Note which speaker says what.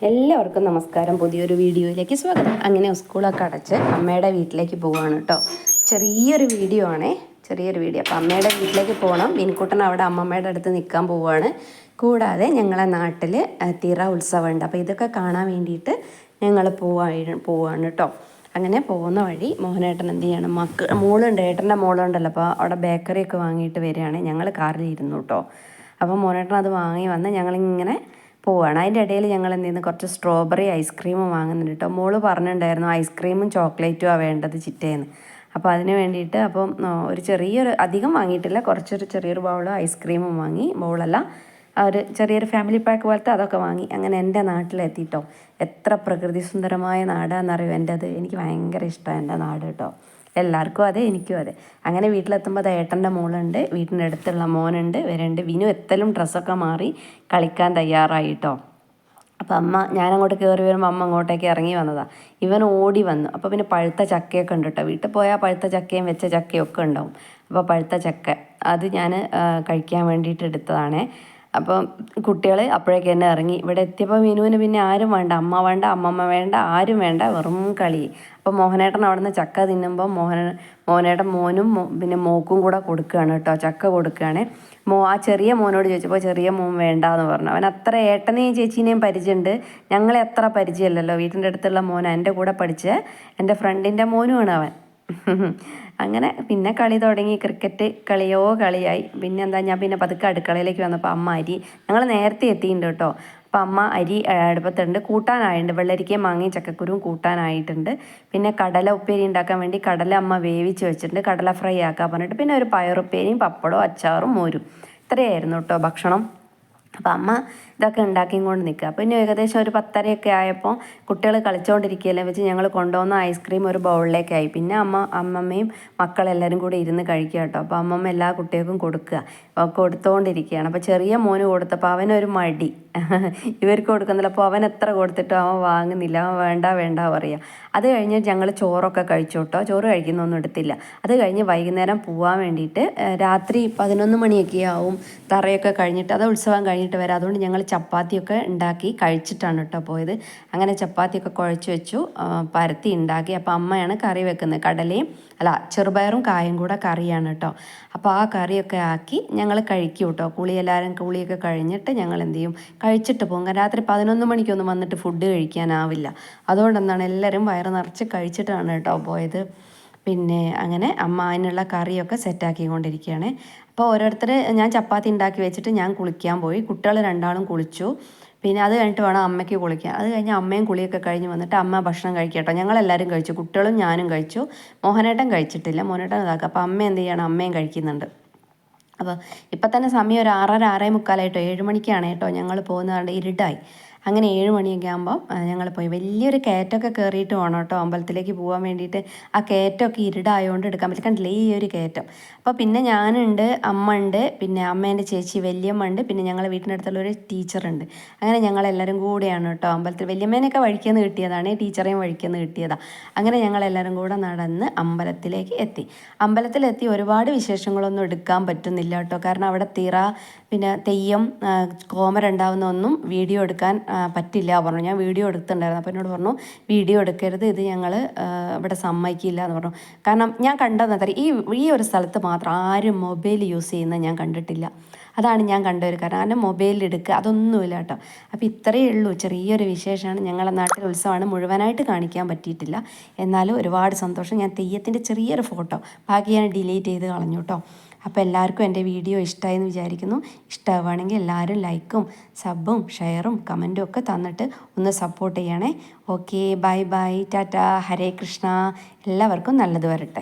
Speaker 1: എല്ലാവർക്കും നമസ്കാരം. പുതിയൊരു വീഡിയോയിലേക്ക് സ്വാഗതം. അങ്ങനെ സ്കൂളൊക്കെ അടച്ച് അമ്മയുടെ വീട്ടിലേക്ക് പോവുകയാണ് കേട്ടോ. ചെറിയൊരു വീഡിയോ ആണേ, ചെറിയൊരു വീഡിയോ. അപ്പോൾ അമ്മയുടെ വീട്ടിലേക്ക് പോകണം. മീൻകുട്ടൻ അവിടെ അമ്മമ്മയുടെ അടുത്ത് നിൽക്കാൻ പോവുകയാണ്. കൂടാതെ ഞങ്ങളെ നാട്ടിൽ തിറ ഉത്സവമുണ്ട്. അപ്പോൾ ഇതൊക്കെ കാണാൻ വേണ്ടിയിട്ട് ഞങ്ങൾ പോവുകയാണ് കേട്ടോ. അങ്ങനെ പോകുന്ന വഴി മോഹനേട്ടൻ എന്ത് ചെയ്യണം, മോളുണ്ട്, ഏട്ടൻ്റെ മോളുണ്ടല്ലോ, അപ്പോൾ അവിടെ ബേക്കറിയൊക്കെ വാങ്ങിയിട്ട് വരികയാണ്. ഞങ്ങൾ കാറിൽ ഇരുന്നു കേട്ടോ. അപ്പോൾ മോഹനേട്ടൻ അത് വാങ്ങി വന്ന് ഞങ്ങളിങ്ങനെ പോവുകയാണ്. അതിൻ്റെ ഇടയിൽ ഞങ്ങൾ എന്ത് ചെയ്യുന്നു, കുറച്ച് സ്ട്രോബെറി ഐസ്ക്രീമും വാങ്ങുന്നുണ്ട് കേട്ടോ. മോള് പറഞ്ഞിട്ടുണ്ടായിരുന്നു ഐസ്ക്രീമും ചോക്ലേറ്റുമാണ് വേണ്ടത് ചിറ്റേന്ന്. അപ്പോൾ അതിന് വേണ്ടിയിട്ട് അപ്പം ഒരു ചെറിയൊരു, അധികം വാങ്ങിയിട്ടില്ല, കുറച്ചൊരു ചെറിയൊരു ബൗൾ ഐസ്ക്രീമും വാങ്ങി. ബൗളല്ല, ഒരു ചെറിയൊരു ഫാമിലി പാക്ക് പോലത്തെ അതൊക്കെ വാങ്ങി. അങ്ങനെ എൻ്റെ നാട്ടിലെത്തിയിട്ടോ. എത്ര പ്രകൃതി സുന്ദരമായ നാടാണെന്നറിയോ എൻ്റെത്. എനിക്ക് ഭയങ്കര ഇഷ്ടമാണ് എൻ്റെ നാട് കേട്ടോ. എല്ലാവർക്കും അതെ, എനിക്കും അതെ. അങ്ങനെ വീട്ടിലെത്തുമ്പോൾ ഏട്ടൻ്റെ മോളുണ്ട്, വീട്ടിൻ്റെ അടുത്തുള്ള മോനുണ്ട്, വരുന്നുണ്ട്. വിനു എത്തലും ഡ്രസ്സൊക്കെ മാറി കളിക്കാൻ തയ്യാറായിട്ടോ. അപ്പോൾ ഞാനങ്ങോട്ട് കയറി വരുമ്പോൾ അമ്മ അങ്ങോട്ടേക്ക് ഇറങ്ങി വന്നതാണ്. ഇവൻ ഓടി വന്നു. അപ്പോൾ പിന്നെ പഴുത്ത ചക്കയൊക്കെ ഉണ്ട് കേട്ടോ. വീട്ടിൽ പോയാൽ പഴുത്ത ചക്കയും വെച്ച ചക്കയും ഒക്കെ ഉണ്ടാവും. അപ്പോൾ പഴുത്ത ചക്ക അത് ഞാൻ കഴിക്കാൻ വേണ്ടിയിട്ട് എടുത്തതാണേ. അപ്പം കുട്ടികൾ അപ്പോഴേക്ക് തന്നെ ഇറങ്ങി. ഇവിടെ എത്തിയപ്പോൾ വിനുവിന് പിന്നെ ആരും വേണ്ട, അമ്മ വേണ്ട, അമ്മമ്മ വേണ്ട, ആരും വേണ്ട, വെറും കളി. അപ്പോൾ മോഹനേട്ടൻ അവിടെ നിന്ന് ചക്ക തിന്നുമ്പോൾ മോഹനേട്ടൻ മോനും പിന്നെ മോക്കും കൂടെ കൊടുക്കുകയാണ് കേട്ടോ, ചക്ക കൊടുക്കുകയാണ്. ആ ചെറിയ മോനോട് ചോദിച്ചപ്പോൾ ചെറിയ മോൻ വേണ്ടാന്ന് പറഞ്ഞു. അവൻ അത്ര ഏട്ടനെയും ചേച്ചീനെയും പരിചയമുണ്ട്, ഞങ്ങളെ അത്ര പരിചയമല്ലല്ലോ. വീട്ടിൻ്റെ അടുത്തുള്ള മോനാണ്, എൻ്റെ കൂടെ പഠിച്ച എൻ്റെ ഫ്രണ്ടിൻ്റെ മോനുമാണ് അവൻ. അങ്ങനെ പിന്നെ കളി തുടങ്ങി, ക്രിക്കറ്റ് കളിയായി. പിന്നെ എന്താ, ഞാൻ പിന്നെ പതുക്കെ അടുക്കളയിലേക്ക് വന്നപ്പോൾ അമ്മ അരി, ഞങ്ങൾ നേരത്തെ എത്തിയിട്ടുണ്ട് കേട്ടോ. അപ്പം അമ്മ അരി അടുപ്പത്തുണ്ട്, കൂട്ടാനായിട്ടുണ്ട്. വെള്ളരിക്കയും മാങ്ങയും ചക്കക്കുരുവും കൂട്ടാനായിട്ടുണ്ട്. പിന്നെ കടല ഉപ്പേരി ഉണ്ടാക്കാൻ വേണ്ടി കടല അമ്മ വേവിച്ച് വെച്ചിട്ടുണ്ട്, കടല ഫ്രൈ ആക്കാൻ പറഞ്ഞിട്ട്. പിന്നെ ഒരു പയറുപ്പേരിയും പപ്പടവും അച്ചാറും മോരും. ഇത്രയായിരുന്നു കേട്ടോ ഭക്ഷണം. അപ്പം അമ്മ ഇതൊക്കെ ഉണ്ടാക്കിയും കൊണ്ട് നിൽക്കുക. അപ്പോൾ ഇനി ഏകദേശം ഒരു 10:30 ആയപ്പോൾ കുട്ടികൾ കളിച്ചുകൊണ്ടിരിക്കുകയല്ലേ വെച്ച് ഞങ്ങൾ കൊണ്ടുവന്ന ഐസ്ക്രീം ഒരു ബൗളിലേക്കായി. പിന്നെ അമ്മമ്മയും മക്കളെല്ലാവരും കൂടി ഇരുന്ന് കഴിക്കുക കേട്ടോ. അപ്പോൾ അമ്മമ്മ എല്ലാ കുട്ടികൾക്കും കൊടുത്തുകൊണ്ടിരിക്കുകയാണ്. അപ്പോൾ ചെറിയ മോന് കൊടുത്തപ്പോൾ അവനൊരു മടി, ഇവർക്ക് കൊടുക്കുന്നില്ല. അപ്പോൾ അവൻ എത്ര കൊടുത്തിട്ടും അവൻ വാങ്ങുന്നില്ല, അവൻ വേണ്ട പറയുക. അത് കഴിഞ്ഞ് ഞങ്ങൾ ചോറൊക്കെ കഴിച്ചു കേട്ടോ. ചോറ് കഴിക്കുന്നൊന്നും എടുത്തില്ല. അത് കഴിഞ്ഞ് വൈകുന്നേരം പോകാൻ വേണ്ടിയിട്ട് രാത്രി 11 മണിയൊക്കെ ആവും തറയൊക്കെ കഴിഞ്ഞിട്ട്, അത് ഉത്സവം കഴിഞ്ഞിട്ട് വരാം. അതുകൊണ്ട് ഞങ്ങൾ ചപ്പാത്തിയൊക്കെ ഉണ്ടാക്കി കഴിച്ചിട്ടാണ് കേട്ടോ പോയത്. അങ്ങനെ ചപ്പാത്തിയൊക്കെ കുഴച്ച് വെച്ചു, പരത്തി ഉണ്ടാക്കി. അപ്പോൾ അമ്മയാണ് കറി വെക്കുന്നത്, ചെറുപയറും കായും കൂടെ കറിയാണ് കേട്ടോ. അപ്പോൾ ആ കറിയൊക്കെ ആക്കി ഞങ്ങൾ കഴിക്കും കേട്ടോ. കുളിയൊക്കെ കഴിഞ്ഞിട്ട് ഞങ്ങൾ എന്ത് ചെയ്യും, കഴിച്ചിട്ട് പോകും. രാത്രി 11 മണിക്കൊന്നും വന്നിട്ട് ഫുഡ് കഴിക്കാനാവില്ല. അതുകൊണ്ടെന്താണ് എല്ലാവരും വയറ് നിറച്ച് കഴിച്ചിട്ടാണ് കേട്ടോ പോയത്. പിന്നെ അങ്ങനെ അമ്മ അതിനുള്ള കറിയൊക്കെ സെറ്റാക്കിക്കൊണ്ടിരിക്കുകയാണ്. അപ്പോൾ ഞാൻ ചപ്പാത്തി ഉണ്ടാക്കി വെച്ചിട്ട് ഞാൻ കുളിക്കാൻ പോയി. കുട്ടികൾ രണ്ടാളും കുളിച്ചു. പിന്നെ അത് കഴിഞ്ഞിട്ട് വേണം അമ്മയ്ക്ക് കുളിക്കാൻ. അത് കഴിഞ്ഞ് അമ്മയും കുളിയൊക്കെ കഴിഞ്ഞ് വന്നിട്ട് അമ്മ ഭക്ഷണം കഴിക്കുക കേട്ടോ. ഞങ്ങളെല്ലാവരും കഴിച്ചു, കുട്ടികളും ഞാനും കഴിച്ചു. മോഹനേട്ടൻ കഴിച്ചിട്ടില്ല, മോഹനേട്ടൻ ഇതാക്കുക. അപ്പോൾ അമ്മ എന്ത് ചെയ്യണം, അമ്മയും കഴിക്കുന്നുണ്ട്. അപ്പോൾ ഇപ്പം തന്നെ സമയം ഒരു 6:30 6:45 7 മണിക്കാണ് കേട്ടോ ഞങ്ങൾ പോകുന്നതുകൊണ്ട് ഇരുട്ടായി. അങ്ങനെ 7 മണിയൊക്കെ ആകുമ്പോൾ ഞങ്ങൾ പോയി. വലിയൊരു കയറ്റമൊക്കെ കയറിയിട്ട് വേണം കേട്ടോ അമ്പലത്തിലേക്ക് പോകാൻ വേണ്ടിയിട്ട്. ആ കയറ്റമൊക്കെ ഇരുടായതുകൊണ്ട് എടുക്കാൻ പറ്റില്ല, കണ്ടില്ലേ ഈ ഒരു കയറ്റം. അപ്പോൾ പിന്നെ ഞാനുണ്ട്, അമ്മ ഉണ്ട്, പിന്നെ അമ്മേൻ്റെ ചേച്ചി വല്യമ്മ ഉണ്ട്, പിന്നെ ഞങ്ങളെ വീട്ടിനടുത്തുള്ളൊരു ടീച്ചറുണ്ട്. അങ്ങനെ ഞങ്ങളെല്ലാവരും കൂടെയാണ് കേട്ടോ അമ്പലത്തിൽ. വല്യമ്മേനെയൊക്കെ വഴിക്കെന്ന് കിട്ടിയതാണ്, ടീച്ചറേയും വഴിക്കെന്ന് കിട്ടിയതാണ്. അങ്ങനെ ഞങ്ങളെല്ലാവരും കൂടെ നടന്ന് അമ്പലത്തിലേക്ക് എത്തി. അമ്പലത്തിലെത്തി ഒരുപാട് വിശേഷങ്ങളൊന്നും എടുക്കാൻ പറ്റുന്നില്ല കേട്ടോ. കാരണം അവിടെ തിറ, പിന്നെ തെയ്യം, കോമരുണ്ടാവുന്ന ഒന്നും വീഡിയോ എടുക്കാൻ പറ്റില്ല പറഞ്ഞു. ഞാൻ വീഡിയോ എടുത്തിട്ടുണ്ടായിരുന്നു. അപ്പോൾ എന്നോട് പറഞ്ഞു വീഡിയോ എടുക്കരുത്, ഇത് ഞങ്ങൾ ഇവിടെ സമ്മതിക്കില്ല എന്ന് പറഞ്ഞു. കാരണം ഞാൻ കണ്ടതെന്നറിയാം, ഈ ഒരു സ്ഥലത്ത് മാത്രം ആരും മൊബൈൽ യൂസ് ചെയ്യുന്നത് ഞാൻ കണ്ടിട്ടില്ല. അതാണ് ഞാൻ കണ്ട ഒരു കാരണം. കാരണം മൊബൈലിൽ എടുക്കുക അതൊന്നുമില്ല കേട്ടോ. അപ്പോൾ ഇത്രയേ ഉള്ളൂ, ചെറിയൊരു വിശേഷമാണ്. ഞങ്ങളുടെ നാട്ടിൽ ഉത്സവമാണ്, മുഴുവനായിട്ട് കാണിക്കാൻ പറ്റിയിട്ടില്ല. എന്നാലും ഒരുപാട് സന്തോഷം. ഞാൻ തെയ്യത്തിൻ്റെ ചെറിയൊരു ഫോട്ടോ ബാക്കി ഞാൻ ഡിലീറ്റ് ചെയ്ത് കളഞ്ഞു കേട്ടോ. അപ്പോൾ എല്ലാവർക്കും എൻ്റെ വീഡിയോ ഇഷ്ടമായി എന്ന് വിചാരിക്കുന്നു. ഇഷ്ടമാവുകയാണെങ്കിൽ എല്ലാവരും ലൈക്കും സബും ഷെയറും കമൻറ്റും ഒക്കെ തന്നിട്ട് ഒന്ന് സപ്പോർട്ട് ചെയ്യണേ. ഓക്കെ, ബൈ ബൈ, ടാറ്റാ, ഹരേ കൃഷ്ണ. എല്ലാവർക്കും നല്ലത് വരട്ടെ.